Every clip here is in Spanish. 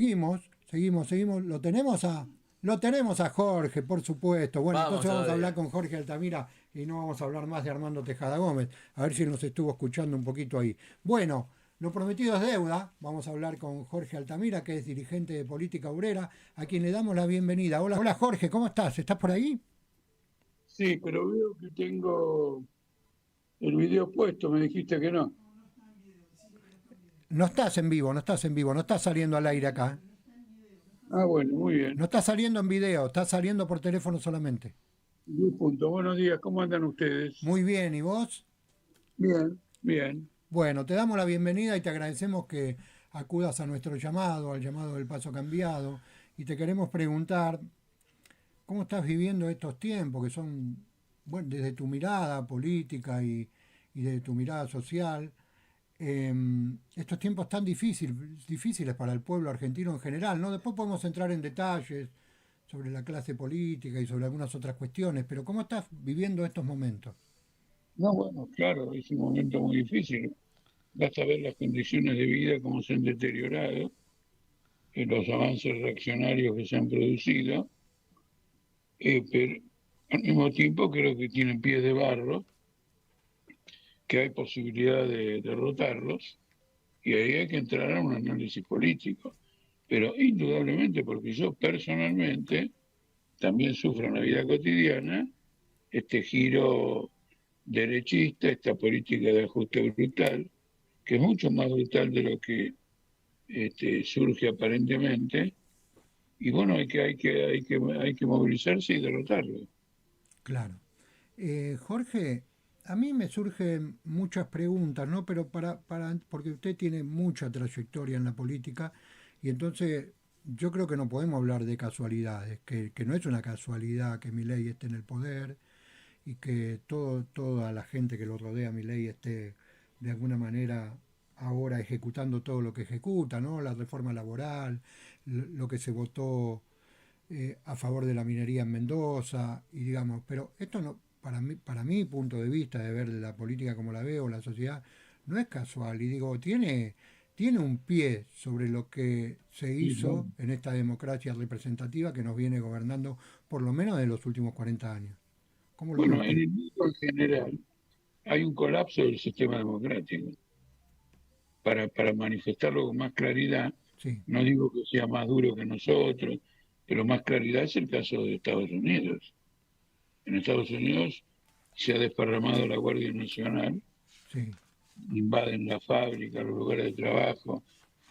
seguimos. Lo tenemos a Jorge, por supuesto. Bueno, Vamos entonces vamos a hablar todavía. con Jorge Altamira y no vamos a hablar más de Armando Tejada Gómez. A ver si nos estuvo escuchando un poquito ahí. Bueno, lo prometido es deuda. Vamos a hablar con Jorge Altamira, que es dirigente de Política Obrera, a quien le damos la bienvenida. Hola, hola Jorge, ¿cómo estás? ¿Estás por ahí? Sí, pero veo que tengo el video puesto, me dijiste que no. No estás saliendo al aire acá. Ah, bueno, muy bien. No estás saliendo en video, estás saliendo por teléfono solamente. 10 puntos. Buenos días, ¿cómo andan ustedes? Muy bien, ¿y vos? Bien, bien. Bueno, te damos la bienvenida y te agradecemos que acudas a nuestro llamado, al llamado del Paso Cambiado, y te queremos preguntar cómo estás viviendo estos tiempos que son, bueno, desde tu mirada política y desde tu mirada social, eh, estos tiempos tan difíciles para el pueblo argentino en general, ¿no? Después podemos entrar en detalles sobre la clase política y sobre algunas otras cuestiones, pero ¿cómo estás viviendo estos momentos? No, bueno, claro, es un momento muy difícil. Basta ver las condiciones de vida, cómo se han deteriorado, los avances reaccionarios que se han producido, pero al mismo tiempo creo que tienen pies de barro, que hay posibilidad de derrotarlos, y ahí hay que entrar a un análisis político. Pero indudablemente, porque yo personalmente también sufro en la vida cotidiana este giro derechista, esta política de ajuste brutal, que es mucho más brutal de lo que surge aparentemente, y bueno, hay que movilizarse y derrotarlo. Claro. Jorge, a mí me surgen muchas preguntas, ¿no? Pero porque usted tiene mucha trayectoria en la política y entonces yo creo que no podemos hablar de casualidades, que no es una casualidad que Milei esté en el poder y que toda la gente que lo rodea a Milei esté de alguna manera ahora ejecutando todo lo que ejecuta, ¿no? La reforma laboral, lo que se votó a favor de la minería en Mendoza y digamos, pero esto no, para mi punto de vista de ver la política como la veo, la sociedad, no es casual y digo, tiene un pie sobre lo que se Y hizo bueno, en esta democracia representativa que nos viene gobernando por lo menos de los últimos 40 años. ¿Cómo lo ve bueno, en usted? el mundo en general hay un colapso del sistema democrático. Para manifestarlo con más claridad, Sí, no digo que sea más duro que nosotros, pero más claridad es el caso de Estados Unidos. En Estados Unidos se ha desparramado la Guardia Nacional, sí, invaden la fábrica, los lugares de trabajo,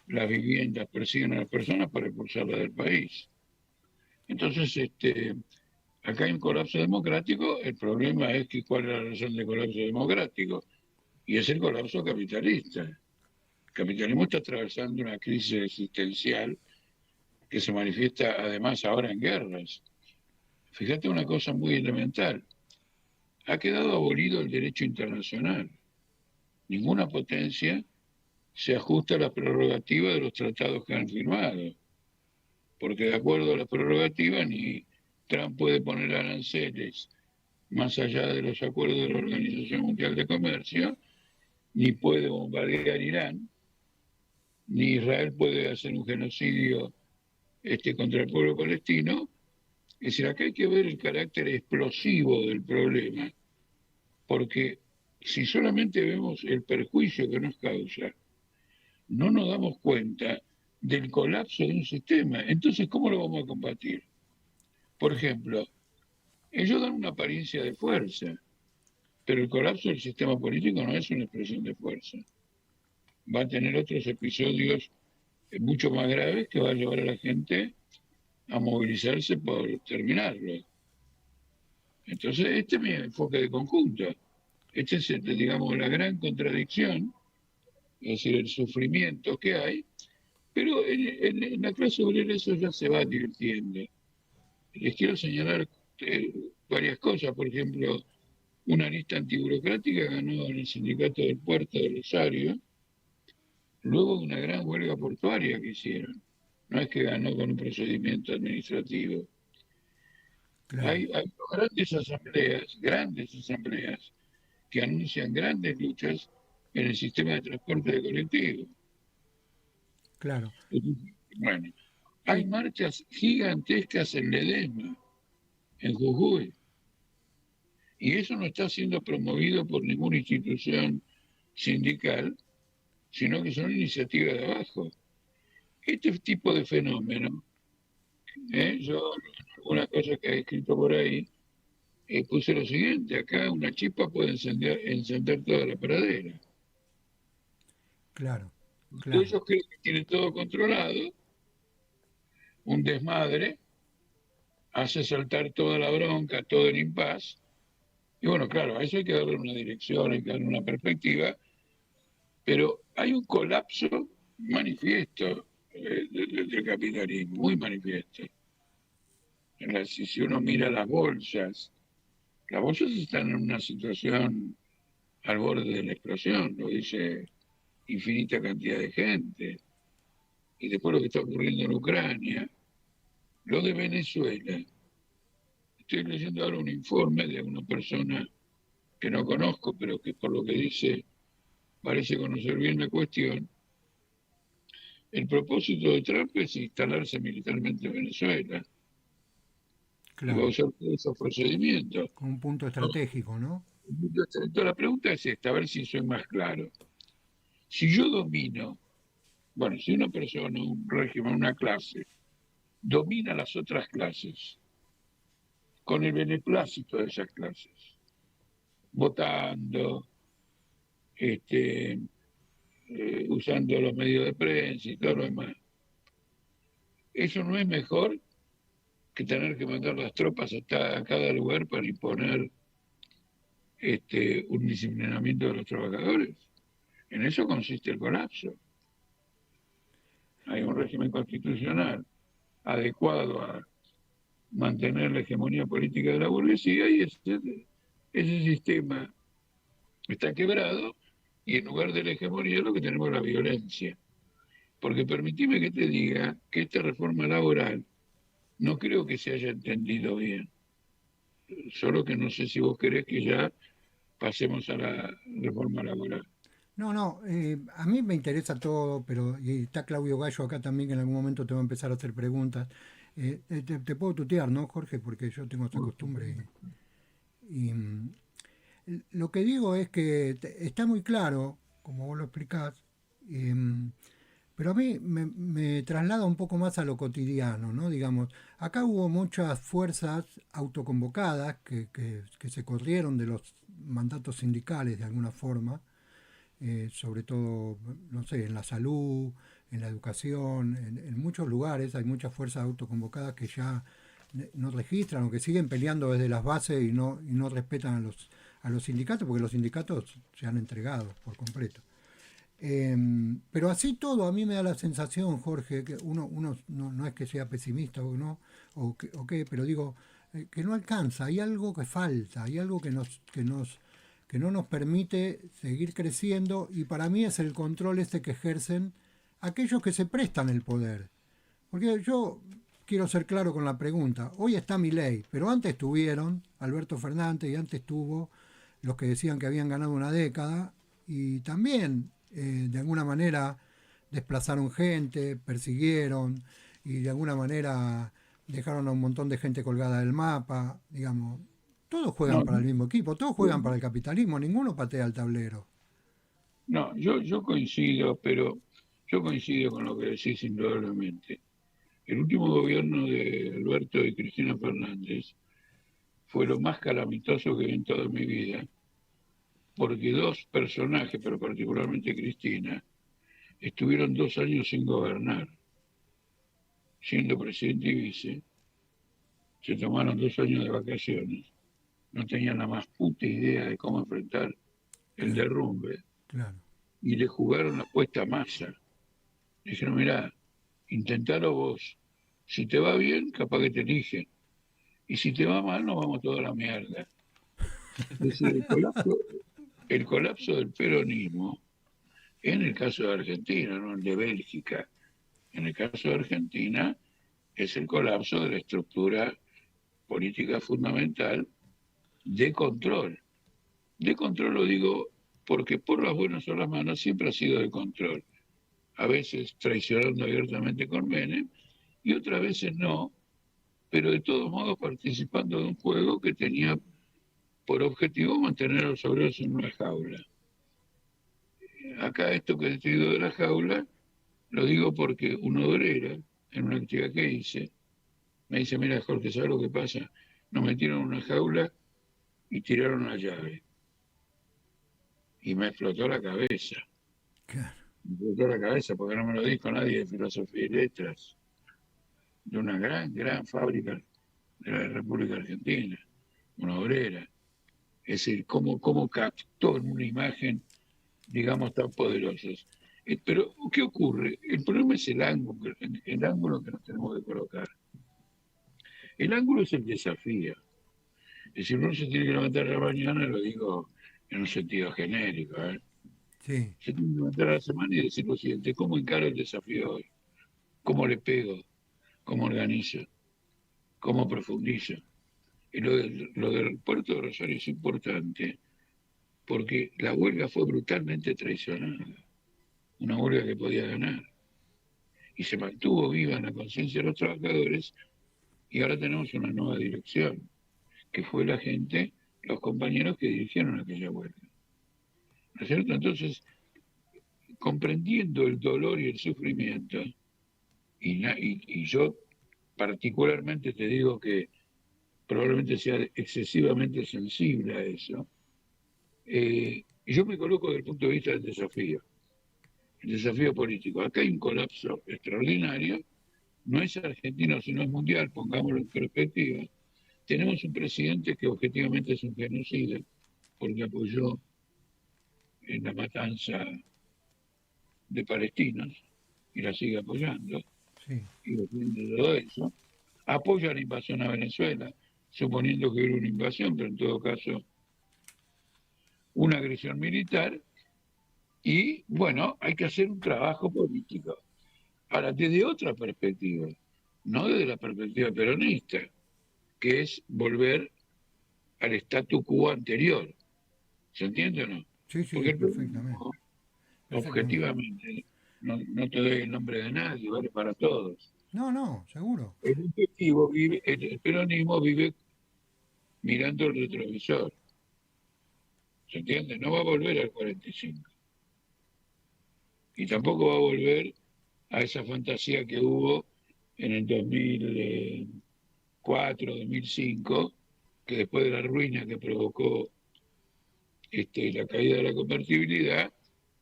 las viviendas, persiguen a las personas para expulsarlas del país. Entonces, acá hay un colapso democrático, el problema es que cuál es la razón de colapso democrático, y es el colapso capitalista. El capitalismo está atravesando una crisis existencial que se manifiesta además ahora en guerras. Fíjate una cosa muy elemental, ha quedado abolido el derecho internacional. Ninguna potencia se ajusta a las prerrogativas de los tratados que han firmado, porque de acuerdo a las prerrogativas ni Trump puede poner aranceles más allá de los acuerdos de la Organización Mundial de Comercio, ni puede bombardear Irán, ni Israel puede hacer un genocidio contra el pueblo palestino. Es decir, acá hay que ver el carácter explosivo del problema, porque si solamente vemos el perjuicio que nos causa, no nos damos cuenta del colapso de un sistema. Entonces, ¿cómo lo vamos a combatir? Por claro, ejemplo, ellos dan una apariencia de fuerza, pero el colapso del sistema político no es una expresión de fuerza. Va a tener otros episodios mucho más graves que va a llevar a la gente a movilizarse por terminarlo. Entonces, este es mi enfoque de conjunto. Este es, digamos, la gran contradicción, es decir, el sufrimiento que hay, pero en la clase obrera eso ya se va divirtiendo. Les quiero señalar varias cosas, por ejemplo, una lista antiburocrática ganó en el sindicato del puerto de Rosario, luego de una gran huelga portuaria que hicieron. No es que ganó con un procedimiento administrativo. claro, Hay grandes asambleas, que anuncian grandes luchas en el sistema de transporte de colectivo. claro. Bueno, Hay Sí, marchas gigantescas en Ledesma, en Jujuy, y eso no está siendo promovido por ninguna institución sindical, sino que son iniciativas de abajo. Este tipo de fenómeno, yo en algunas cosas que he escrito por ahí, puse lo siguiente: acá una chispa puede encender toda la pradera. claro, claro. Ellos creen que tienen todo controlado, un desmadre, hace saltar toda la bronca, todo el impas. Y bueno, claro, a eso hay que darle una dirección, hay que darle una perspectiva, pero hay un colapso manifiesto del capitalismo, muy manifiesto. Si uno mira las bolsas están en una situación al borde de la explosión, lo dice infinita cantidad de gente. Y después lo que está ocurriendo en Ucrania, lo de Venezuela. Estoy leyendo ahora un informe de una persona que no conozco, pero que por lo que dice parece conocer bien la cuestión. El propósito de Trump es instalarse militarmente en Venezuela y va a Claro, usar todos esos procedimientos. con un punto ¿No? estratégico, ¿no? Entonces, la pregunta es esta, a ver si soy más claro. Si yo domino, bueno, si una persona, un régimen, una clase, domina las otras clases con el beneplácito de esas clases, votando, este, usando los medios de prensa y todo lo demás, ¿eso no es mejor que tener que mandar las tropas a cada lugar para imponer un disciplinamiento de los trabajadores? En eso consiste el colapso. Hay un régimen constitucional adecuado a mantener la hegemonía política de la burguesía y ese sistema está quebrado y en lugar de la hegemonía lo que tenemos es la violencia. Porque permitime que te diga que esta reforma laboral no creo que se haya entendido bien. Solo que no sé si vos querés que ya pasemos a la reforma laboral. No, no, a mí me interesa todo, pero y está Claudio Gallo acá también que en algún momento te va a empezar a hacer preguntas. Te puedo tutear, ¿no, Jorge? Porque yo tengo esa costumbre. Lo que digo es que está muy claro, como vos lo explicás, em, pero a mí me traslada un poco más a lo cotidiano, ¿no? Digamos, acá hubo muchas fuerzas autoconvocadas que se corrieron de los mandatos sindicales de alguna forma, sobre todo, no sé, en la salud, en la educación, en muchos lugares hay muchas fuerzas autoconvocadas que ya no registran o que siguen peleando desde las bases y no respetan a los sindicatos, porque los sindicatos se han entregado por completo. Pero así todo, a mí me da la sensación, Jorge, que uno no es que sea pesimista o no, o qué, pero digo, que no alcanza, hay algo que falta, hay algo que no nos permite seguir creciendo y para mí es el control este que ejercen aquellos que se prestan el poder. Porque yo quiero ser claro con la pregunta, hoy está Milei, pero antes tuvieron Alberto Fernández y antes tuvo los que decían que habían ganado una década y también de alguna manera desplazaron gente, persiguieron y de alguna manera dejaron a un montón de gente colgada del mapa, digamos. Todos juegan No, para el mismo equipo, todos juegan para el capitalismo, ninguno patea el tablero. no, yo coincido, pero yo coincido con lo que decís indudablemente. El último gobierno de Alberto y Cristina Fernández fue lo más calamitoso que vi en toda mi vida, porque dos personajes, pero particularmente Cristina, estuvieron 2 años sin gobernar, siendo presidente y vice, se tomaron 2 años de vacaciones, no tenían la más puta idea de cómo enfrentar el Claro, derrumbe claro. y le jugaron la puesta a Massa. Le dijeron, mirá, intentalo vos. Si te va bien, capaz que te eligen. Y si te va mal, nos vamos toda la mierda. Es decir, el colapso del peronismo, en el caso de Argentina, no el de Bélgica, en el caso de Argentina, es el colapso de la estructura política fundamental de control. De control lo digo porque por las buenas o las malas siempre ha sido de control. A veces traicionando abiertamente con Menem y otras veces no, pero de todos modos participando de un juego que tenía por objetivo mantener a los obreros en una jaula. Acá esto que te digo de la jaula, lo digo porque una obrera, en una actividad que hice, me dice, mira Jorge, ¿sabes lo que pasa? Nos metieron en una jaula y tiraron la llave. Y me explotó la cabeza. Claro. Me explotó la cabeza porque no me lo dijo nadie de filosofía y letras, de una gran fábrica de la República Argentina, una obrera. Es decir, cómo captó en una imagen, digamos, tan poderosas. Pero, ¿qué ocurre? El problema es el ángulo que nos tenemos que colocar. El ángulo es el desafío. Es decir, uno se tiene que levantar a la mañana, lo digo en un sentido genérico, ¿eh? Sí, Se tiene que levantar a la semana y decir lo siguiente, ¿cómo encaro el desafío hoy? ¿Cómo le pego? ¿Cómo organizo? ¿Cómo profundizo? Y lo del puerto de Rosario es importante porque la huelga fue brutalmente traicionada, una huelga que podía ganar, y se mantuvo viva en la conciencia de los trabajadores, y ahora tenemos una nueva dirección, que fue la gente, los compañeros que dirigieron aquella huelga. ¿No es cierto? Entonces, comprendiendo el dolor y el sufrimiento, y yo particularmente te digo que probablemente sea excesivamente sensible a eso, yo me coloco desde el punto de vista del desafío, el desafío político. Acá hay un colapso extraordinario, no es argentino, sino es mundial, pongámoslo en perspectiva. Tenemos un presidente que objetivamente es un genocida, porque apoyó en la matanza de palestinos y la sigue apoyando, sí, y defiende todo eso. Apoya la invasión a Venezuela, suponiendo que hubiera una invasión, pero en todo caso una agresión militar, y bueno, hay que hacer un trabajo político. Ahora, desde otra perspectiva, no desde la perspectiva peronista, que es volver al statu quo anterior. ¿Se entiende o no? sí, Porque sí, el perfectamente, peronismo, perfectamente. objetivamente, no te doy el nombre de nadie, vale para todos. No, no, seguro. El peronismo vive mirando el retrovisor. ¿Se entiende? No va a volver al 45. Y tampoco va a volver a esa fantasía que hubo en el 2004, 2005, que después de la ruina que provocó la caída de la convertibilidad,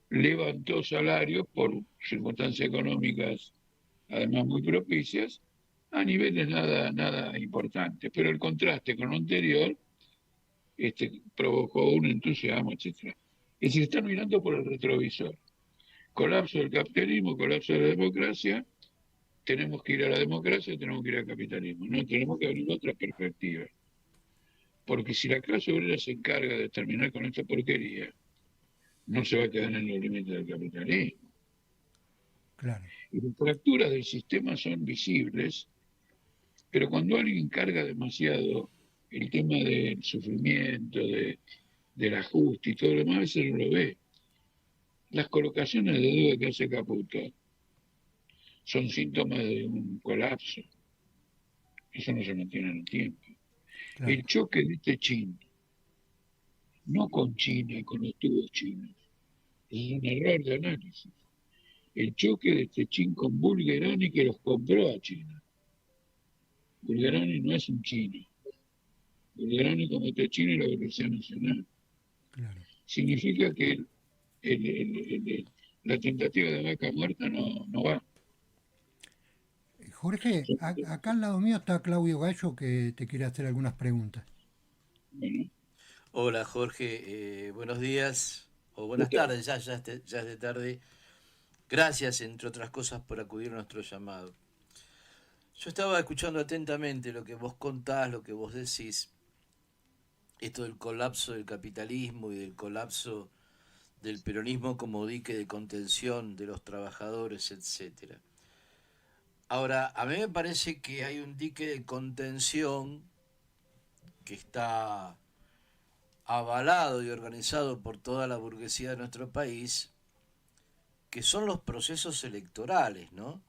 levantó salarios por circunstancias económicas, además muy propicias, a niveles nada importantes. Pero el contraste con lo anterior provocó un entusiasmo, etcétera. Es decir, están mirando por el retrovisor. Colapso del capitalismo, colapso de la democracia, tenemos que ir a la democracia, tenemos que ir al capitalismo. No, tenemos que abrir otra perspectiva. Porque si la clase obrera se encarga de terminar con esta porquería, no se va a quedar en los límites del capitalismo. Claro. Y las fracturas del sistema son visibles, pero cuando alguien carga demasiado el tema del sufrimiento, del ajuste y todo lo demás, a veces no lo ve. Las colocaciones de deuda que hace Caputo son síntomas de un colapso. Eso no se mantiene en el tiempo. Claro. El choque de este Chin, no con China y con los tubos chinos, es un error de análisis. El choque de este Chin con Bulgerani que los compró a China. Bulgerani no es un chino. Bulgerani como este China y la Policía Nacional. Claro. Significa que la tentativa de vaca muerta no va. Jorge, acá al lado mío está Claudio Gallo que te quiere hacer algunas preguntas. Bueno, Hola Jorge, buenos días o ¿qué buenas tal? tardes, ya es de tarde. Gracias, entre otras cosas, por acudir a nuestro llamado. Yo estaba escuchando atentamente lo que vos contás, lo que vos decís, esto del colapso del capitalismo y del colapso del peronismo como dique de contención de los trabajadores, etcétera. Ahora, a mí me parece que hay un dique de contención que está avalado y organizado por toda la burguesía de nuestro país, que son los procesos electorales, ¿no?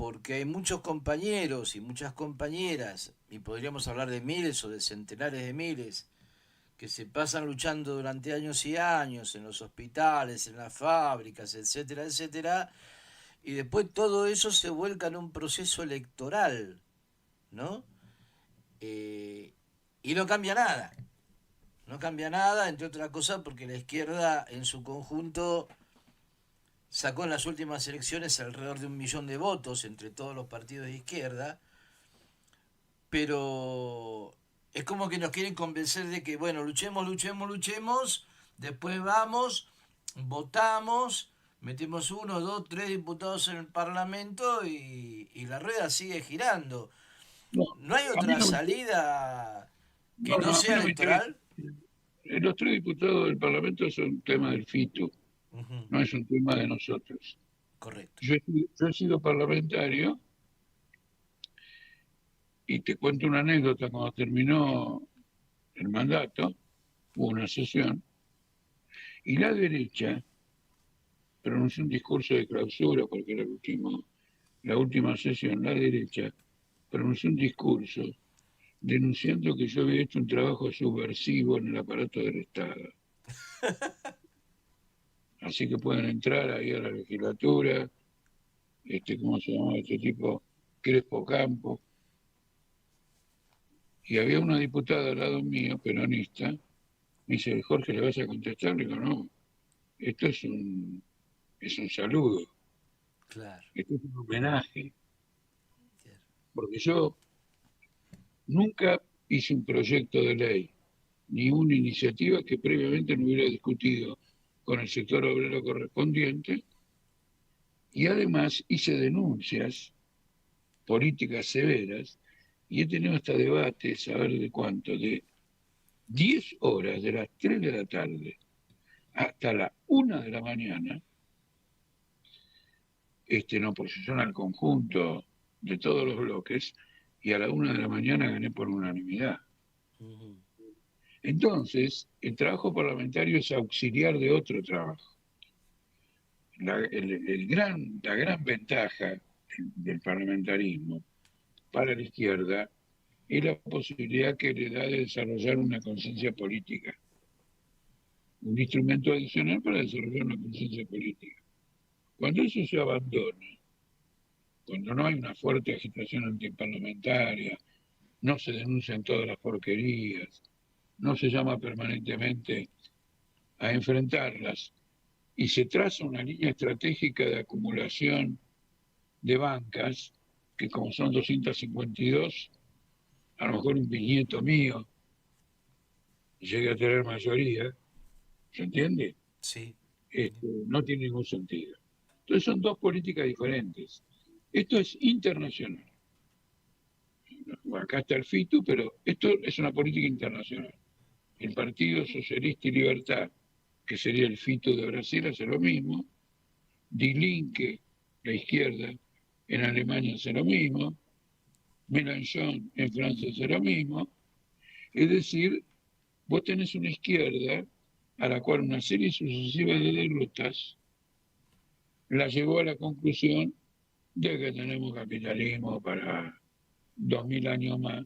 porque hay muchos compañeros y muchas compañeras, y podríamos hablar de miles o de centenares de miles, que se pasan luchando durante años y años en los hospitales, en las fábricas, etcétera, etcétera, y después todo eso se vuelca en un proceso electoral, ¿no? Eh, y no cambia nada. No cambia nada, entre otras cosas, porque la izquierda en su conjunto sacó en las últimas elecciones alrededor de 1 millón de votos entre todos los partidos de izquierda, pero es como que nos quieren convencer de que, bueno, luchemos, luchemos, luchemos, después vamos, votamos, metemos 1, 2, 3 diputados en el Parlamento y la rueda sigue girando. No, ¿No hay a mí otra no, salida que no a mí sea no me interesa. electoral? Los 3 diputados del Parlamento son un tema del FITU, Ujú, no es un tema de nosotros. correcto. Yo he sido parlamentario y te cuento una anécdota. Cuando terminó el mandato, hubo una sesión y la derecha pronunció un discurso de clausura, porque era la última sesión. La derecha pronunció un discurso denunciando que yo había hecho un trabajo subversivo en el aparato del Estado. Así que pueden entrar ahí a la legislatura, ¿cómo se llama este tipo? Crespo Campo. Y había una diputada al lado mío, peronista, me dice: Jorge, ¿le vas a contestar? Le digo: no, esto es un saludo, Claro. esto es un homenaje, porque yo nunca hice un proyecto de ley ni una iniciativa que previamente no hubiera discutido con el sector obrero correspondiente, y además hice denuncias políticas severas y he tenido hasta debates, a ver de cuánto, de 10 horas, de las 3 de la tarde hasta la 1 de la mañana, en oposición al conjunto de todos los bloques, y a la 1 de la mañana gané por unanimidad. Ujú. Entonces, el trabajo parlamentario es auxiliar de otro trabajo. La gran ventaja del parlamentarismo para la izquierda es la posibilidad que le da de desarrollar una conciencia política, un instrumento adicional para desarrollar una conciencia política. Cuando eso se abandona, cuando no hay una fuerte agitación antiparlamentaria, no se denuncian todas las porquerías, no se llama permanentemente a enfrentarlas y se traza una línea estratégica de acumulación de bancas, que como son 252, a lo mejor un bisnieto mío llegue a tener mayoría, ¿se entiende? Sí. No tiene ningún sentido. Entonces son dos políticas diferentes. Esto es internacional. Acá está el FITU, pero esto es una política internacional. El Partido Socialista y Libertad, que sería el FITU de Brasil, hace lo mismo. Die Linke, la izquierda, en Alemania hace lo mismo. Mélenchon en Francia hace lo mismo. Es decir, vos tenés una izquierda a la cual una serie sucesiva de derrotas la llevó a la conclusión de que tenemos capitalismo para 2000 años más,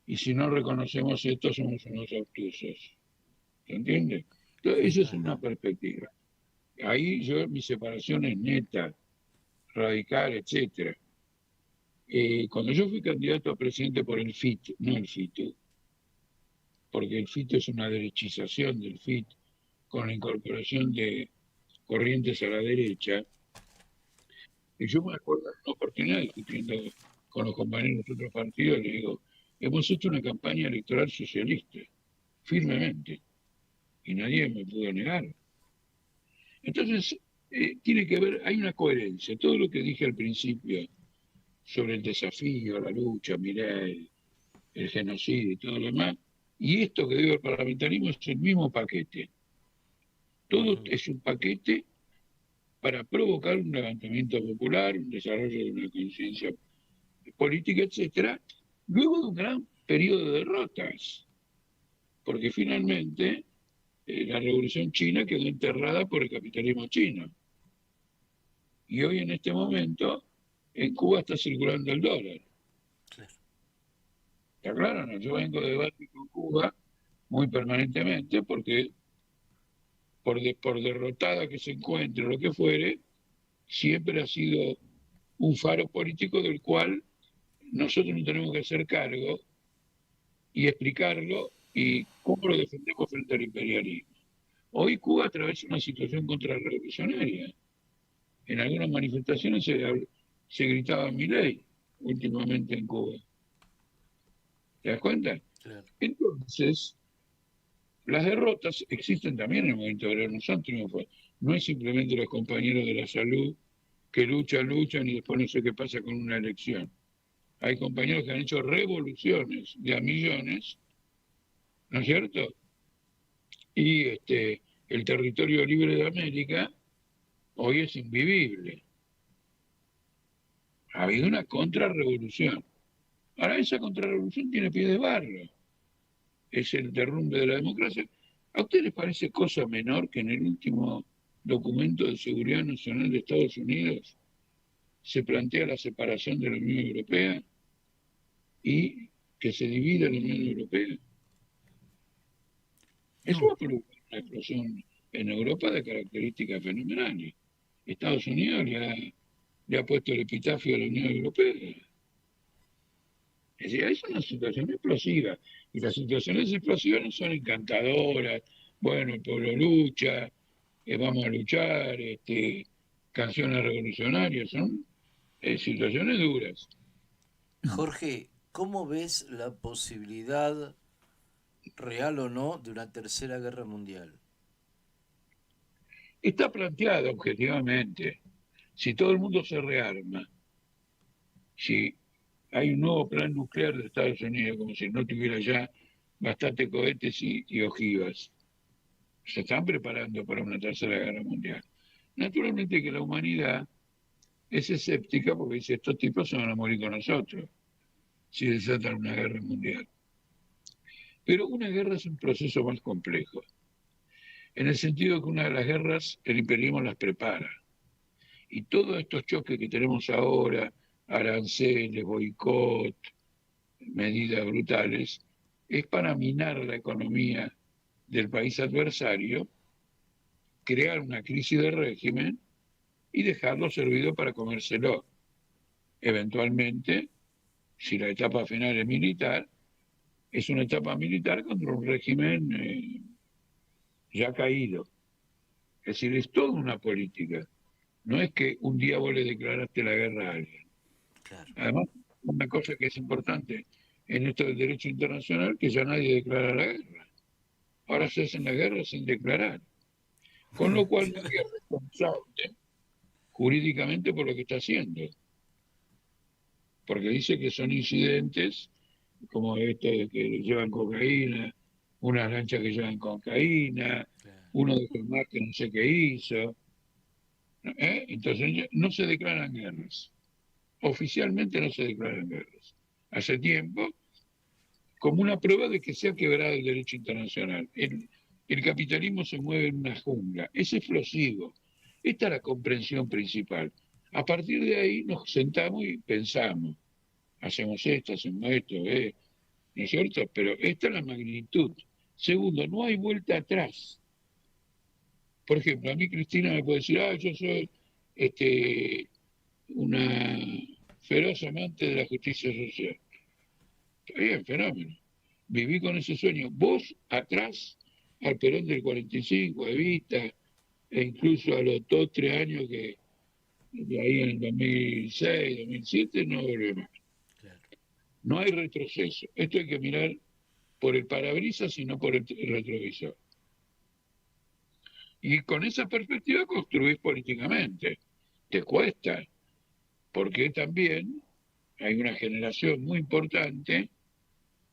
y si no reconocemos esto somos unos obtusos. ¿Se entiende? Entonces, esa es una Ajá. perspectiva. Ahí mi separación es neta, radical, etcétera. Cuando yo fui candidato a presidente por el FIT, no el FITU, porque el FIT es una derechización del FIT con la incorporación de corrientes a la derecha, y yo me acuerdo de una oportunidad discutiendo con los compañeros de otros partidos, le digo: hemos hecho una campaña electoral socialista, firmemente, y nadie me pudo negar. Entonces, tiene que haber, hay una coherencia. Todo lo que dije al principio sobre el desafío, la lucha, Milei, el genocidio y todo lo demás, y esto que digo el parlamentarismo, es el mismo paquete. Todo Ujú. es un paquete para provocar un levantamiento popular, un desarrollo de una conciencia política, etcétera, luego de un gran periodo de derrotas, porque finalmente la revolución china quedó enterrada por el capitalismo chino. Y hoy en este momento en Cuba está circulando el dólar. Claro. ¿Está claro? No, yo vengo de debate con Cuba muy permanentemente porque por derrotada que se encuentre o lo que fuere, siempre ha sido un faro político del cual nosotros nos tenemos que hacer cargo y explicarlo y cómo lo defendemos frente al imperialismo. Hoy Cuba atraviesa una situación contrarrevolucionaria. En algunas manifestaciones se gritaba Milei últimamente en Cuba. ¿Te das cuenta? Claro. Entonces, las derrotas existen también en el movimiento obrero, no son triunfos. No es simplemente los compañeros de la salud que luchan y después no sé qué pasa con una elección. Hay compañeros que han hecho revoluciones de a millones, ¿no es cierto? Y el territorio libre de América hoy es invivible. Ha habido una contrarrevolución. Ahora, esa contrarrevolución tiene pie de barro. Es el derrumbe de la democracia. ¿A ustedes les parece cosa menor que en el último documento de seguridad nacional de Estados Unidos se plantea la separación de la Unión Europea y que se divida la Unión Europea? Eso va No, a provocar una explosión en Europa de características fenomenales. Estados Unidos le ha puesto el epitafio a la Unión Europea. Es decir, es una situación explosiva. Y las situaciones explosivas no son encantadoras. Bueno, el pueblo lucha, vamos a luchar, canciones revolucionarias, son situaciones duras. Jorge, ¿cómo ves la posibilidad, real o no, de una tercera guerra mundial? Está planteado objetivamente, si todo el mundo se rearma, si hay un nuevo plan nuclear de Estados Unidos, como si no tuviera ya bastante cohetes y ojivas, se están preparando para una tercera guerra mundial. Naturalmente que la humanidad es escéptica porque dice, estos tipos se van a morir con nosotros si desatan una guerra mundial. Pero una guerra es un proceso más complejo, en el sentido que una de las guerras el imperialismo las prepara. Y todos estos choques que tenemos ahora, aranceles, boicot, medidas brutales, es para minar la economía del país adversario, crear una crisis de régimen y dejarlo servido para comérselo. Eventualmente, si la etapa final es militar, es una etapa militar contra un régimen ya caído. Es decir, es toda una política. No es que un día vos le declaraste la guerra a alguien. Claro. Además, una cosa que es importante en esto del derecho internacional, que ya nadie declara la guerra. Ahora se hacen las guerras sin declarar. Con lo cual nadie es responsable jurídicamente por lo que está haciendo. Porque dice que son incidentes como esto de que llevan cocaína, unas lanchas que llevan cocaína, Claro. uno de los más que no sé qué hizo. Entonces no se declaran guerras. Oficialmente no se declaran guerras. Hace tiempo, como una prueba de que se ha quebrado el derecho internacional. El capitalismo se mueve en una jungla, es explosivo. Esta es la comprensión principal. A partir de ahí nos sentamos y pensamos, hacemos esto, ¿no es cierto? Pero esta es la magnitud. Segundo, no hay vuelta atrás. Por ejemplo, a mí Cristina me puede decir, yo soy una feroz amante de la justicia social. Está bien, fenómeno. Viví con ese sueño. Vos atrás, al Perón del 45, Evita, e incluso a los 2, 3 años que de ahí en el 2006, 2007, no volvió más. Claro. No hay retroceso. Esto hay que mirar por el parabrisas y no por el retrovisor. Y con esa perspectiva construís políticamente. Te cuesta, porque también hay una generación muy importante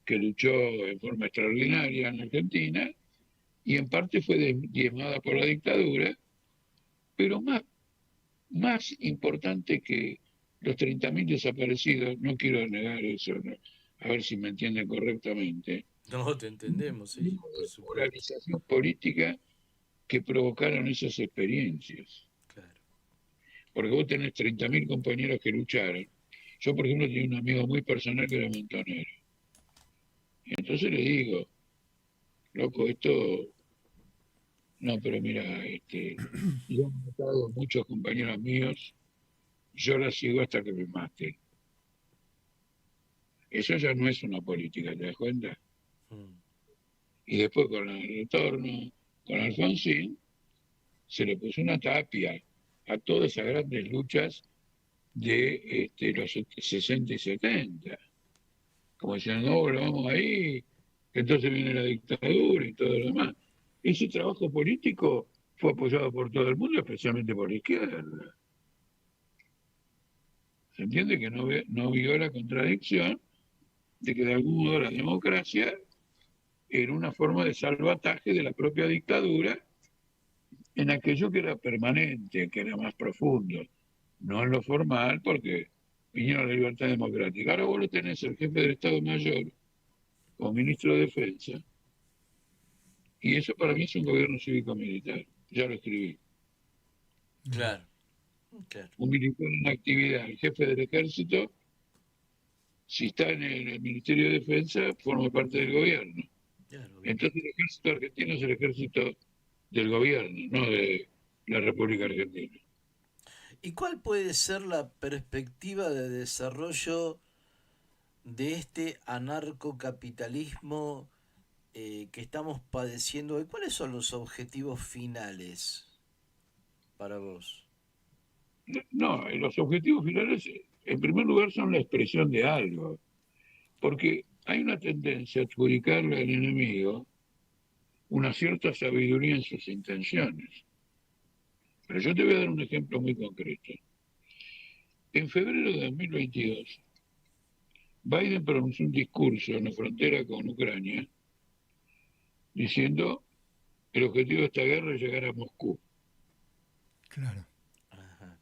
que luchó en forma extraordinaria en Argentina y en parte fue diezmada por la dictadura, pero más importante que los 30.000 desaparecidos, no quiero negar eso, ¿no? A ver si me entienden correctamente, No, te entendemos, sí, por de supuesto. polarización política que provocaron esas experiencias. Claro. porque vos tenés 30.000 compañeros que lucharon. Yo, por ejemplo, tenía un amigo muy personal que era montonero. Y entonces le digo, loco, esto, no, pero mira, yo he matado a muchos compañeros míos, yo la sigo hasta que me mate. Eso ya no es una política, ¿te das cuenta? Mm. Y después con el retorno, con Alfonsín, se le puso una tapia a todas esas grandes luchas de los 60 y 70. Como diciendo, no, volvamos ahí, que entonces viene la dictadura y todo lo demás. Ese trabajo político fue apoyado por todo el mundo, especialmente por la izquierda. Se entiende que no vio la contradicción de que de algún modo la democracia era una forma de salvataje de la propia dictadura en aquello que era permanente, que era más profundo, no en lo formal, porque vinieron la libertad democrática. Ahora vos lo tenés el jefe del Estado Mayor como ministro de Defensa, y eso para mí es un gobierno cívico-militar. Ya lo escribí. Claro, claro, Un militar en actividad, el jefe del ejército, si está en el Ministerio de Defensa, forma parte del gobierno. claro, bien. Entonces el ejército argentino es el ejército del gobierno, no de la República Argentina. ¿Y cuál puede ser la perspectiva de desarrollo de este anarcocapitalismo que estamos padeciendo hoy? ¿Cuáles son los objetivos finales para vos? No, los objetivos finales, en primer lugar, son la expresión de algo, porque hay una tendencia a adjudicarle al enemigo una cierta sabiduría en sus intenciones. Pero yo te voy a dar un ejemplo muy concreto. En febrero de 2022, Biden pronunció un discurso en la frontera con Ucrania diciendo el objetivo de esta guerra es llegar a Moscú. Claro. Ajá.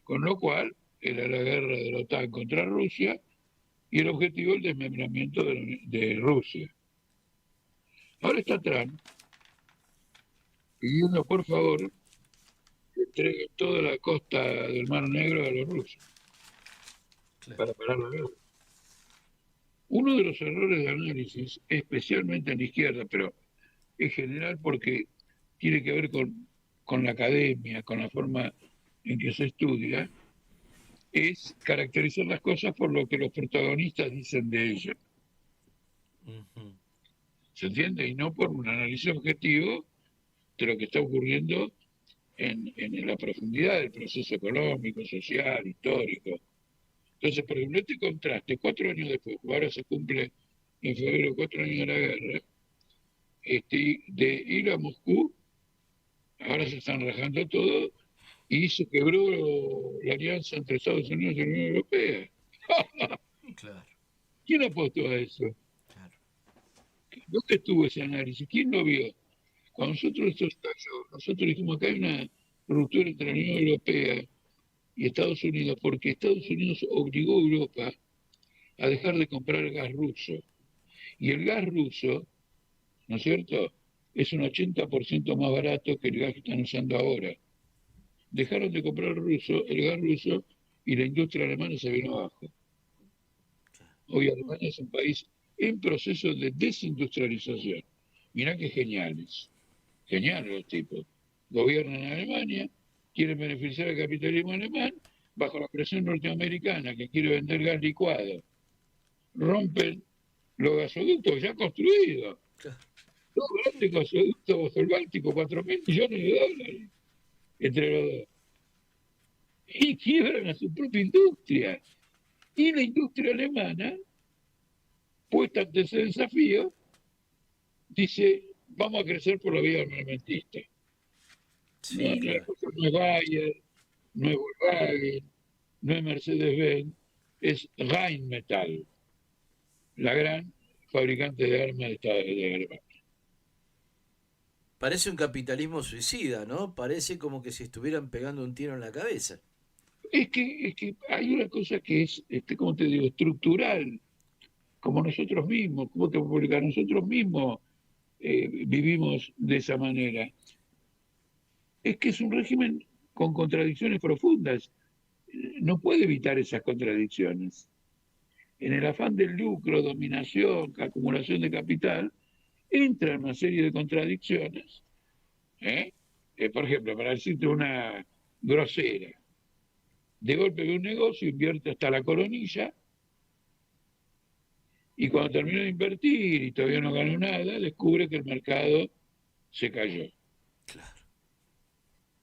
Con lo cual era la guerra de la OTAN contra Rusia y el objetivo el desmembramiento de Rusia. Ahora está Trump pidiendo por favor que entreguen toda la costa del Mar Negro a los rusos Claro. para parar la guerra. Uno de los errores de análisis, especialmente en la izquierda, pero en general porque tiene que ver con la academia, con la forma en que se estudia, es caracterizar las cosas por lo que los protagonistas dicen de ellas. Ujú. ¿Se entiende? Y no por un análisis objetivo de lo que está ocurriendo en la profundidad del proceso económico, social, histórico. Entonces, por ejemplo, este contraste, 4 años después, ahora se cumple en febrero 4 años de la guerra, de ir a Moscú, ahora se están rajando todo y se quebró la alianza entre Estados Unidos y la Unión Europea. Claro, ¿Quién apostó a eso? claro. ¿Dónde estuvo ese análisis? ¿Quién lo vio? Cuando nosotros esto estalló, nosotros dijimos que hay una ruptura entre la Unión Europea y Estados Unidos, porque Estados Unidos obligó a Europa a dejar de comprar gas ruso. Y el gas ruso, ¿no es cierto?, es un 80% más barato que el gas que están usando ahora. Dejaron de comprar el gas ruso, y la industria alemana se vino abajo. Hoy Alemania es un país en proceso de desindustrialización. Mirá qué geniales. Geniales los tipos. Gobiernan en Alemania, quieren beneficiar al capitalismo alemán bajo la presión norteamericana que quiere vender gas licuado. Rompen los gasoductos ya construidos. Claro. Dos grandes gasoductos bajo el Báltico, 4.000 millones de dólares entre los dos. Y quiebran a su propia industria. Y la industria alemana, puesta ante ese desafío, dice, vamos a crecer por la vía armamentista. No, Sí, claro. no es Bayer, no es Volkswagen, no es Mercedes-Benz, es Rheinmetall, la gran fabricante de armas de Alemania. Parece un capitalismo suicida, ¿no? Parece como que si estuvieran pegando un tiro en la cabeza. Es que hay una cosa que es, como te digo, estructural, como nosotros mismos, como te publica, nosotros mismos vivimos de esa manera. Es que es un régimen con contradicciones profundas. No puede evitar esas contradicciones. En el afán del lucro, dominación, acumulación de capital, entra una serie de contradicciones. ¿eh? Por ejemplo, para decirte una grosera, de golpe de un negocio invierte hasta la coronilla y cuando termina de invertir y todavía no ganó nada, descubre que el mercado se cayó. Claro.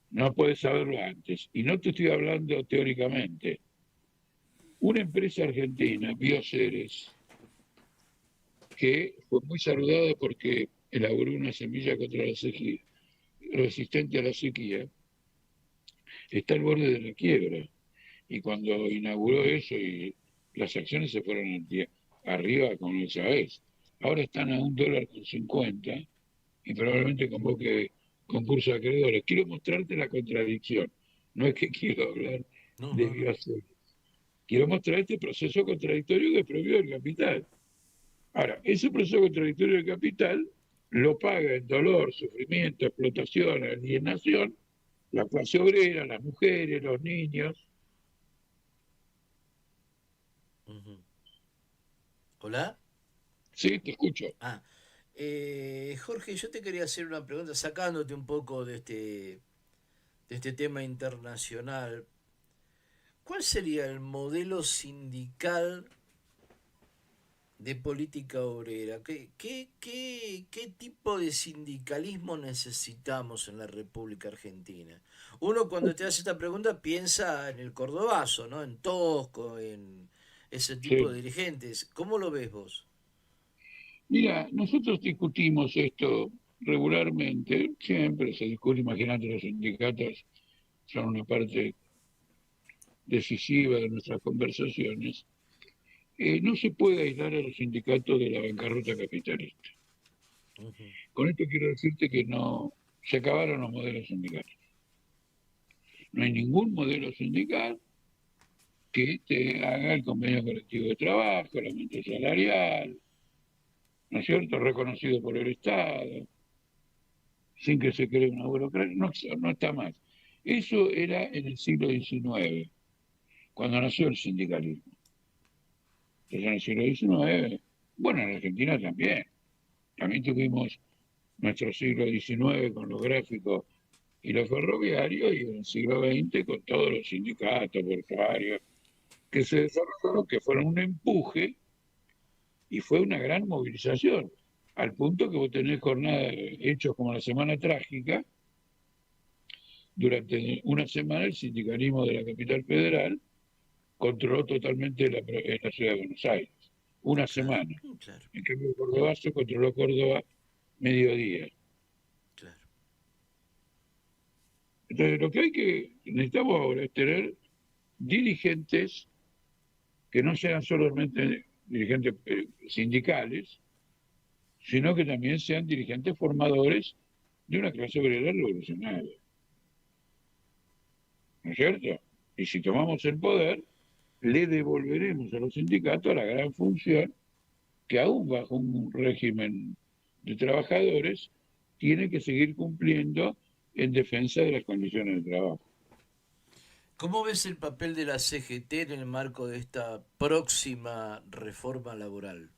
No puedes saberlo antes. Y no te estoy hablando teóricamente. Una empresa argentina, Bioceres, que fue muy saludada porque elaboró una semilla contra la sequía, resistente a la sequía, está al borde de la quiebra. Y cuando inauguró eso y las acciones se fueron arriba, como lo sabés, ahora están a $1.50 y probablemente convoque concurso de acreedores. Quiero mostrarte la contradicción. No es que quiero hablar No, de no, no. Bioceres. Quiero mostrar este proceso contradictorio que prohibió el capital. Ahora, ese proceso contradictorio del capital lo paga en dolor, sufrimiento, explotación, alienación, la clase obrera, las mujeres, los niños. Ujú. ¿Hola? Sí, te escucho. Ah, Jorge, yo te quería hacer una pregunta sacándote un poco de este tema internacional. ¿Cuál sería el modelo sindical de política obrera? ¿Qué tipo de sindicalismo necesitamos en la República Argentina? Uno cuando te hace esta pregunta piensa en el cordobazo, ¿no? En Tosco, en ese tipo de Sí. dirigentes. ¿Cómo lo ves vos? Mira, nosotros discutimos esto regularmente, siempre se discute, imagínate, los sindicatos son una parte decisiva de nuestras conversaciones. No se puede aislar a los sindicatos de la bancarrota capitalista. Ujú. Con esto quiero decirte que no se acabaron los modelos sindicales. No hay ningún modelo sindical que te haga el convenio colectivo de trabajo, el aumento salarial, ¿no es cierto?, reconocido por el Estado, sin que se cree una burocracia, no, no está más. Eso era en el siglo XIX, cuando nació el sindicalismo. Entonces en el siglo XIX, bueno, en Argentina también tuvimos nuestro siglo XIX con los gráficos y los ferroviarios, y en el siglo XX con todos los sindicatos portuarios que se desarrollaron, que fueron un empuje y fue una gran movilización, al punto que vos tenés jornadas hechos como la Semana Trágica. Durante una semana el sindicalismo de la capital federal controló totalmente la ciudad de Buenos Aires. Una Claro, semana. claro, En cambio, Cordobazo controló Córdoba mediodía. claro. Entonces, lo que necesitamos ahora es tener dirigentes que no sean solamente dirigentes sindicales, sino que también sean dirigentes formadores de una clase obrera revolucionaria. ¿No es cierto? Y si tomamos el poder, le devolveremos a los sindicatos la gran función que aún bajo un régimen de trabajadores tiene que seguir cumpliendo en defensa de las condiciones de trabajo. ¿Cómo ves el papel de la CGT en el marco de esta próxima reforma laboral?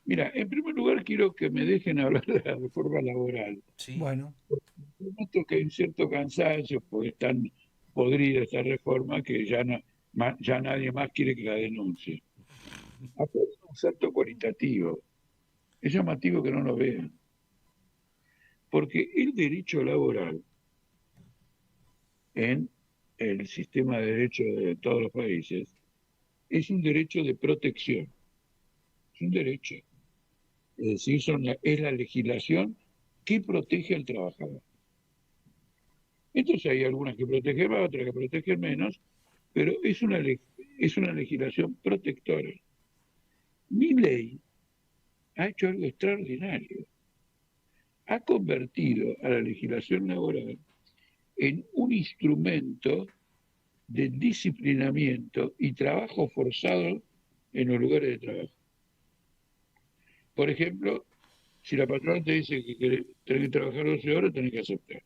Mira, en primer lugar quiero que me dejen hablar de la reforma laboral. ¿Sí? Bueno, Noto que hay un cierto cansancio porque es tan podrida esta reforma que ya nadie más quiere que la denuncie. Ha perdido un salto cualitativo. Es llamativo que no lo vean. Porque el derecho laboral en el sistema de derecho de todos los países es un derecho de protección. Es un derecho. Es decir, es la legislación que protege al trabajador. Entonces hay algunas que protegen más, otras que protegen menos, pero es una legislación protectora. Mi ley ha hecho algo extraordinario. Ha convertido a la legislación laboral en un instrumento de disciplinamiento y trabajo forzado en los lugares de trabajo. Por ejemplo, si la patrona te dice que tenés que trabajar 12 horas, tenés que aceptar.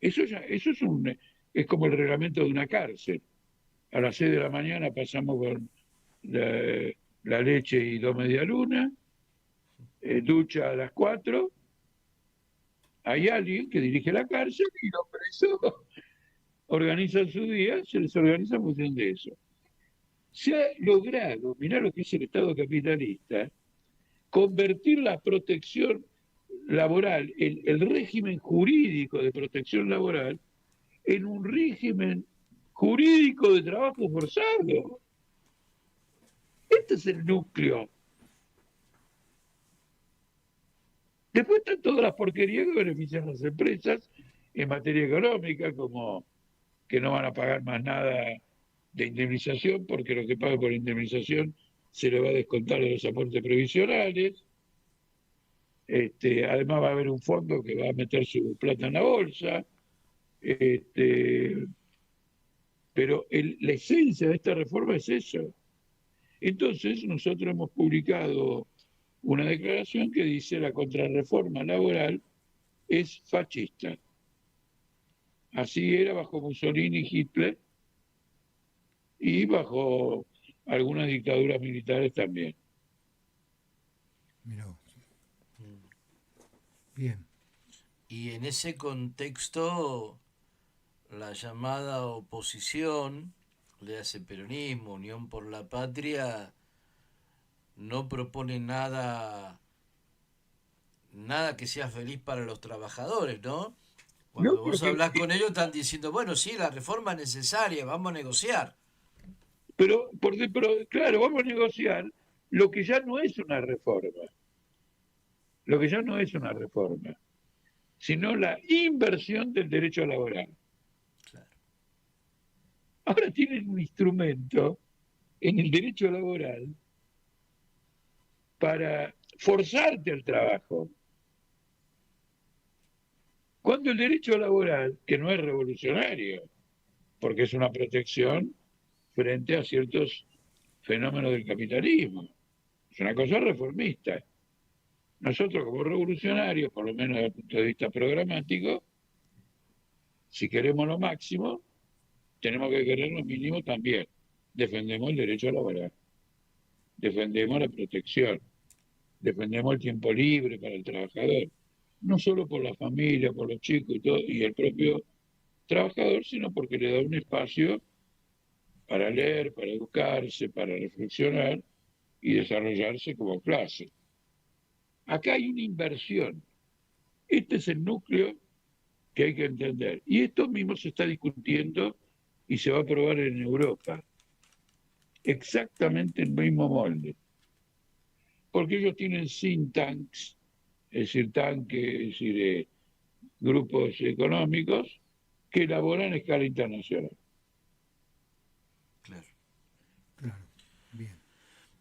Eso es como el reglamento de una cárcel. A las 6 de la mañana pasamos con la leche y 2 medialunas, ducha a las 4. Hay alguien que dirige la cárcel y los presos organizan su día, se les organiza en función de eso. Se ha logrado, mirá lo que es el Estado capitalista, convertir la protección laboral, el régimen jurídico de protección laboral, en un régimen jurídico de trabajo forzado. Este es el núcleo. Después están todas las porquerías que benefician a las empresas en materia económica, como que no van a pagar más nada de indemnización, porque lo que pague por indemnización se le va a descontar de los aportes previsionales. Además va a haber un fondo que va a meter su plata en la bolsa. Pero la esencia de esta reforma es eso. Entonces nosotros hemos publicado una declaración que dice la contrarreforma laboral es fascista. Así era bajo Mussolini y Hitler y bajo algunas dictaduras militares también. Mirá vos. Bien. Y en ese contexto, la llamada oposición, le hace peronismo, Unión por la Patria, no propone nada que sea feliz para los trabajadores, ¿no? No, Cuando vos porque, hablás con ellos están diciendo, bueno, sí, la reforma es necesaria, vamos a negociar. pero claro, vamos a negociar lo que ya no es una reforma. Lo que ya no es una reforma, sino la inversión del derecho laboral. Claro. Ahora tienen un instrumento en el derecho laboral para forzarte al trabajo. Cuando el derecho laboral, que no es revolucionario, porque es una protección frente a ciertos fenómenos del capitalismo, es una cosa reformista. Nosotros como revolucionarios, por lo menos desde el punto de vista programático, si queremos lo máximo, tenemos que querer lo mínimo también. Defendemos el derecho laboral, defendemos la protección, defendemos el tiempo libre para el trabajador, no solo por la familia, por los chicos y todo, y el propio trabajador, sino porque le da un espacio para leer, para educarse, para reflexionar y desarrollarse como clase. Acá hay una inversión. Este es el núcleo que hay que entender. Y esto mismo se está discutiendo y se va a aprobar en Europa. Exactamente el mismo molde. Porque ellos tienen think tanks, es decir, tanques, es decir, grupos económicos que elaboran a escala internacional. Claro. Claro. Bien.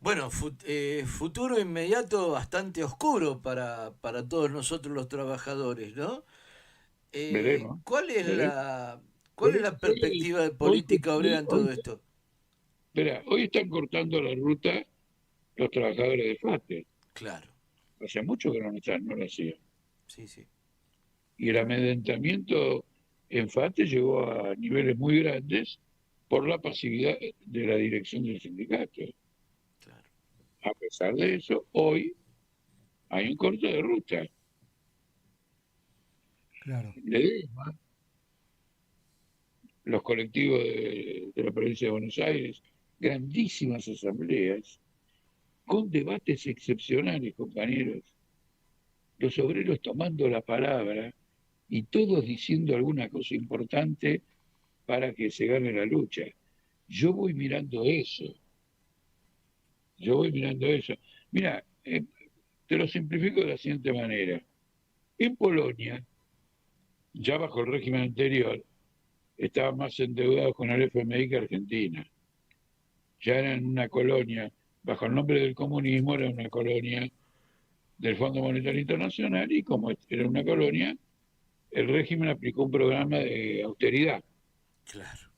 Bueno, futuro inmediato bastante oscuro para todos nosotros los trabajadores, ¿no? Veremos. ¿Cuál es Veremos. cuál es la perspectiva de política obrera en todo esto? Hoy están cortando la ruta los trabajadores de FATE. Claro, Hace mucho que no lo hacían. sí, sí, Y el amedrentamiento en FATE llegó a niveles muy grandes por la pasividad de la dirección del sindicato. claro. A pesar de eso, hoy hay un corte de ruta. Claro. Ledesma, los colectivos de la provincia de Buenos Aires, grandísimas asambleas, con debates excepcionales, compañeros, los obreros tomando la palabra y todos diciendo alguna cosa importante para que se gane la lucha. Yo voy mirando eso. Mira, te lo simplifico de la siguiente manera. En Polonia, ya bajo el régimen anterior, estaban más endeudados con el FMI que Argentina. Ya eran una colonia, bajo el nombre del comunismo, era una colonia del Fondo Monetario Internacional y como era una colonia, el régimen aplicó un programa de austeridad. Claro.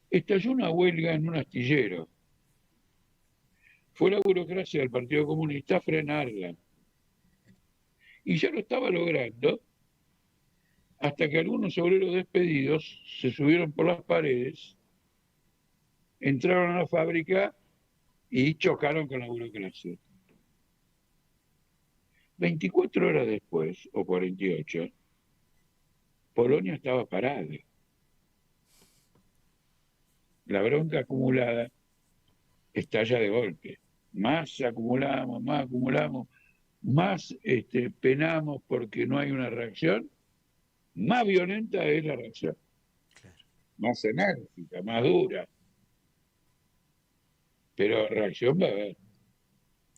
Estalló una huelga en un astillero. Fue la burocracia del Partido Comunista a frenarla. Y ya lo estaba logrando hasta que algunos obreros despedidos se subieron por las paredes, entraron a la fábrica y chocaron con la burocracia. 24 horas después, o 48, Polonia estaba parada. La bronca acumulada estalla de golpe. Más acumulamos, más penamos porque no hay una reacción, más violenta es la reacción, Claro, más enérgica, más dura. Pero reacción va a haber.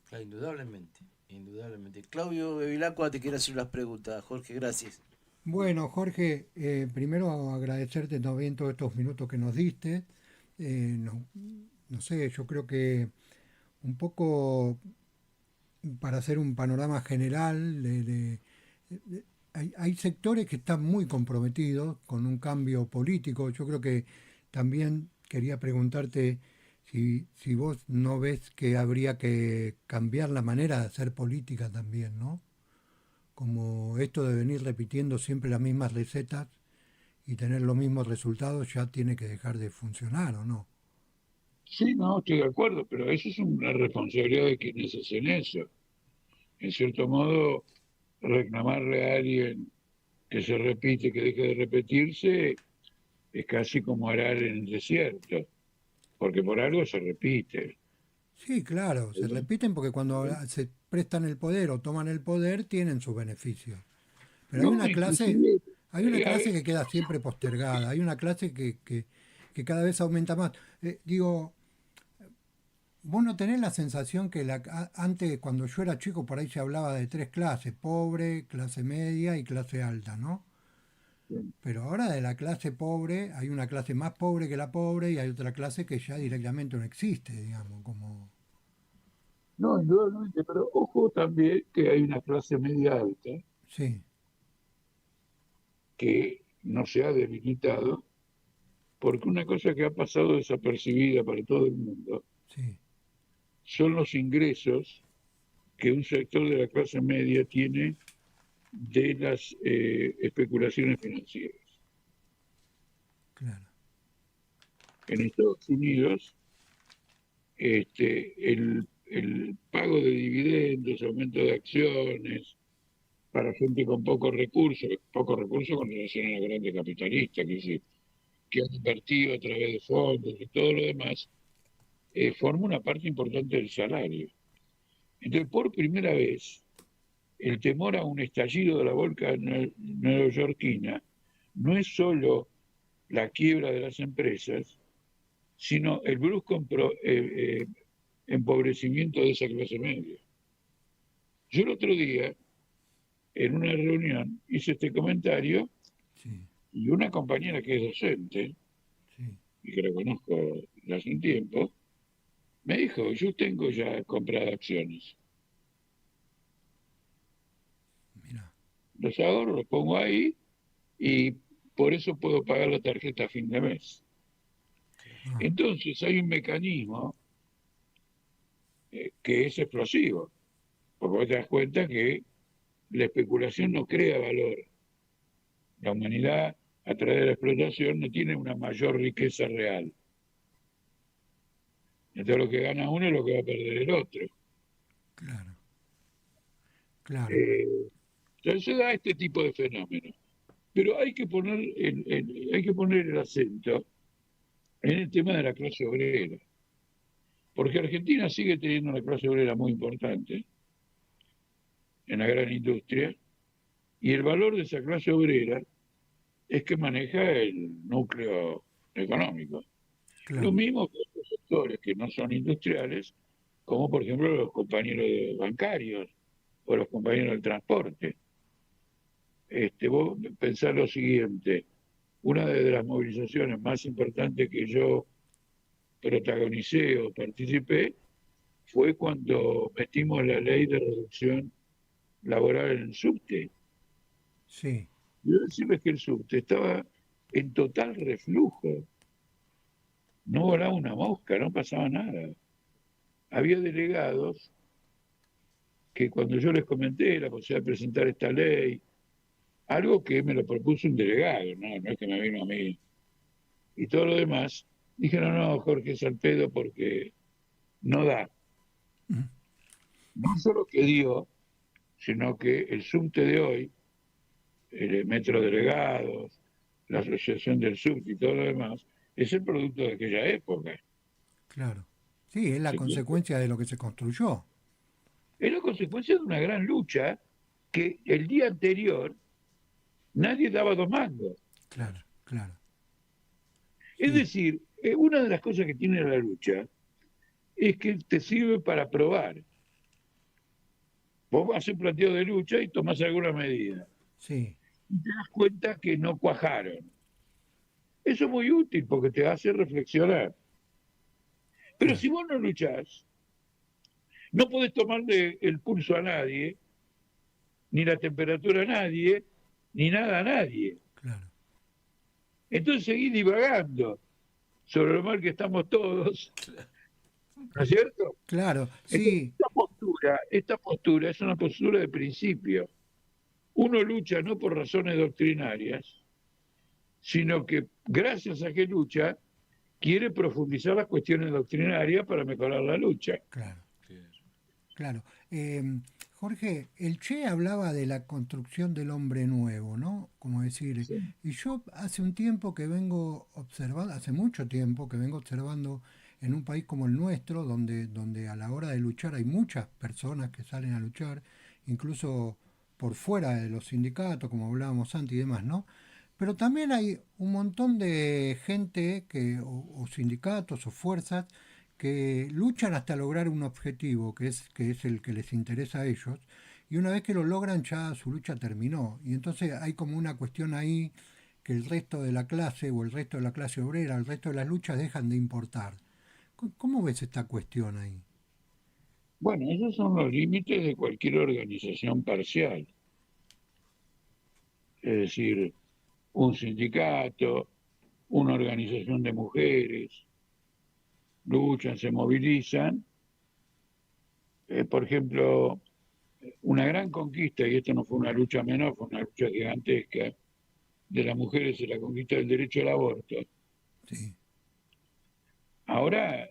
claro, indudablemente, indudablemente. Claudio Bevilacqua te quiere hacer unas preguntas. Jorge, gracias. Bueno, Jorge, primero agradecerte también todos estos minutos que nos diste. No, no sé, yo creo que un poco para hacer un panorama general hay sectores que están muy comprometidos con un cambio político. Yo creo que también quería preguntarte si vos no ves que habría que cambiar la manera de hacer política también, ¿no? Como esto de venir repitiendo siempre las mismas recetas y tener los mismos resultados ya tiene que dejar de funcionar, ¿o no? Sí, no, estoy de acuerdo, pero eso es una responsabilidad de quienes hacen eso. En cierto modo, reclamarle a alguien que se repite, que deje de repetirse, es casi como arar en el desierto, porque por algo se repite. Sí, claro, se repiten porque cuando se prestan el poder o toman el poder tienen sus beneficios. Pero No, inclusive, hay una a clase ver, que queda siempre postergada, hay una clase que cada vez aumenta más. Digo, vos no tenés la sensación que antes, cuando yo era chico, por ahí se hablaba de tres clases, pobre, clase media y clase alta, ¿no? Pero ahora de la clase pobre hay una clase más pobre que la pobre y hay otra clase que ya directamente no existe, digamos, como... no, indudablemente, pero ojo también que hay una clase media alta Sí, que no se ha debilitado, porque una cosa que ha pasado desapercibida para todo el mundo sí, son los ingresos que un sector de la clase media tiene de las especulaciones financieras. claro. En Estados Unidos, el pago de dividendos, aumento de acciones para gente con pocos recursos con relación a los grandes capitalistas, que han invertido a través de fondos y todo lo demás, forma una parte importante del salario. Entonces, por primera vez, el temor a un estallido de la bolsa neoyorquina no es solo la quiebra de las empresas, sino el brusco empobrecimiento de esa clase media. Yo el otro día, en una reunión, hice este comentario Sí, y una compañera que es docente, sí, y que la conozco de hace un tiempo, me dijo, yo tengo ya comprado acciones. mira. Los ahorro, los pongo ahí y por eso puedo pagar la tarjeta a fin de mes. Ah, Entonces hay un mecanismo que es explosivo, porque vos te das cuenta que la especulación no crea valor. La humanidad, a través de la explotación, no tiene una mayor riqueza real. Entonces lo que gana uno es lo que va a perder el otro. claro, claro, Eh, entonces se da este tipo de fenómenos. Pero hay que poner el acento en el tema de la clase obrera, porque Argentina sigue teniendo una clase obrera muy importante en la gran industria, y el valor de esa clase obrera es que maneja el núcleo económico. Lo claro. mismo que otros sectores que no son industriales, como por ejemplo los compañeros bancarios o los compañeros del transporte. Vos pensás lo siguiente, una de las movilizaciones más importantes que yo protagonicé o participé fue cuando metimos la ley de reducción laboral en el subte. Sí, Yo decirles que el subte estaba en total reflujo, no volaba una mosca, no pasaba nada. Había delegados que cuando yo les comenté la posibilidad de presentar esta ley, algo que me lo propuso un delegado, no es que me vino a mí. Y todo lo demás, dijeron, no, Jorge, es al pedo porque no da. No solo que dio, sino que el subte de hoy, el metro delegados, la asociación del subte y todo lo demás, es el producto de aquella época. Claro. Sí, es la ¿Se entiende? consecuencia de lo que se construyó. Es la consecuencia de una gran lucha que el día anterior nadie daba dos mangos. Claro, claro. Es Sí, decir, una de las cosas que tiene la lucha es que te sirve para probar. Vos haces un planteo de lucha y tomás alguna medida. sí, Y te das cuenta que no cuajaron. Eso es muy útil porque te hace reflexionar. Pero claro, si vos no luchás, no podés tomarle el pulso a nadie, ni la temperatura a nadie, ni nada a nadie. claro. Entonces seguís divagando sobre lo mal que estamos todos, ¿no es cierto? Claro, Entonces, sí, esta postura es una postura de principio. Uno lucha no por razones doctrinarias, sino que gracias a que lucha, quiere profundizar las cuestiones doctrinarias para mejorar la lucha. claro, claro. Jorge, el Che hablaba de la construcción del hombre nuevo, ¿no? Como decir, Sí. y yo hace un tiempo que vengo observando, hace mucho tiempo que vengo observando en un país como el nuestro, donde a la hora de luchar hay muchas personas que salen a luchar, incluso por fuera de los sindicatos, como hablábamos antes y demás, ¿no? Pero también hay un montón de gente o sindicatos o fuerzas que luchan hasta lograr un objetivo, que es el que les interesa a ellos, y una vez que lo logran ya su lucha terminó. Y entonces hay como una cuestión ahí que el resto de la clase o el resto de la clase obrera, el resto de las luchas dejan de importar. ¿Cómo ves esta cuestión ahí? Bueno, esos son los límites de cualquier organización parcial. Es decir, un sindicato, una organización de mujeres, luchan, se movilizan. Por ejemplo, una gran conquista, y esto no fue una lucha menor, fue una lucha gigantesca, de las mujeres en la conquista del derecho al aborto. Sí, Ahora,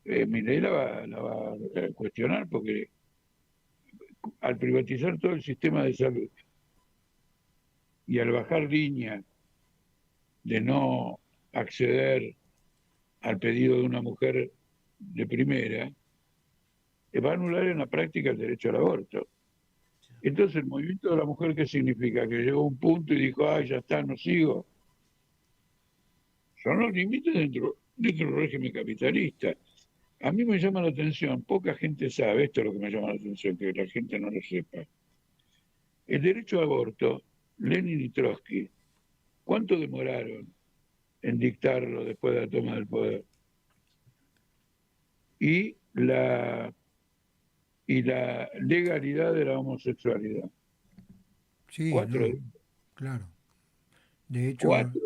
Milei la va a cuestionar porque al privatizar todo el sistema de salud y al bajar línea de no acceder al pedido de una mujer de primera, va a anular en la práctica el derecho al aborto. Entonces, el movimiento de la mujer, ¿qué significa? Que llegó a un punto y dijo, ay, ya está, no sigo. Son los límites dentro del régimen capitalista. A mí me llama la atención, poca gente sabe, esto es lo que me llama la atención, que la gente no lo sepa. El derecho al aborto, Lenin y Trotsky, ¿cuánto demoraron en dictarlo después de la toma del poder? Y y la legalidad de la homosexualidad. sí, Cuatro, no, claro. De hecho, cuatro,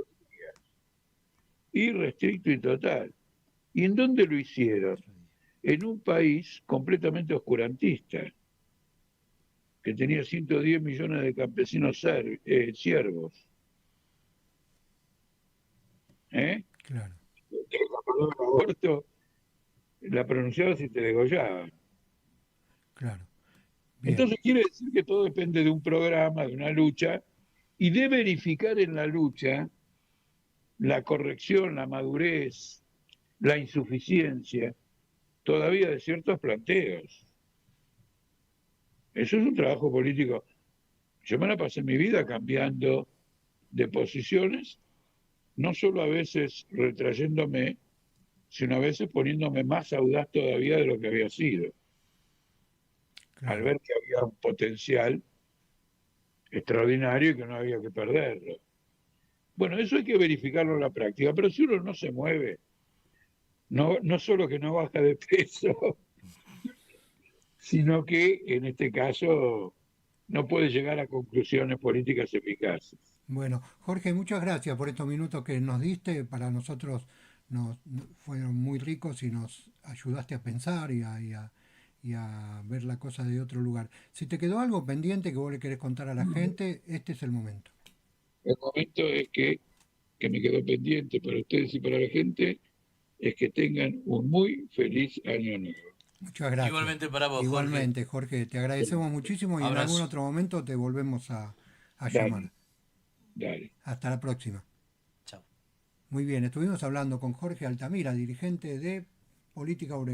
irrestricto y total. ¿Y en dónde lo hicieron? En un país completamente oscurantista, que tenía 110 millones de campesinos siervos. ¿Eh? claro, La palabra aborto la pronunciabas y te degollaban. claro. Bien, Entonces quiere decir que todo depende de un programa, de una lucha, y de verificar en la lucha la corrección, la madurez, la insuficiencia todavía de ciertos planteos. Eso es un trabajo político. Yo me la pasé mi vida cambiando de posiciones, no solo a veces retrayéndome, sino a veces poniéndome más audaz todavía de lo que había sido, al claro. ver que había un potencial extraordinario y que no había que perderlo. Bueno, eso hay que verificarlo en la práctica, pero si uno no se mueve, no solo que no baja de peso, sino que en este caso no puede llegar a conclusiones políticas eficaces. Bueno, Jorge, muchas gracias por estos minutos que nos diste. Para nosotros fueron muy ricos y nos ayudaste a pensar y a ver la cosa de otro lugar. Si te quedó algo pendiente que vos le querés contar a la gente, este es el momento. El momento es que me quedó pendiente para ustedes y para la gente, es que tengan un muy feliz año nuevo. Muchas gracias. Igualmente para vos, Jorge. Igualmente, Jorge, te agradecemos muchísimo y en algún Abrazo. otro momento te volvemos a llamar. Dale, dale. Hasta la próxima. Chao. Muy bien, estuvimos hablando con Jorge Altamira, dirigente de Política Obrera.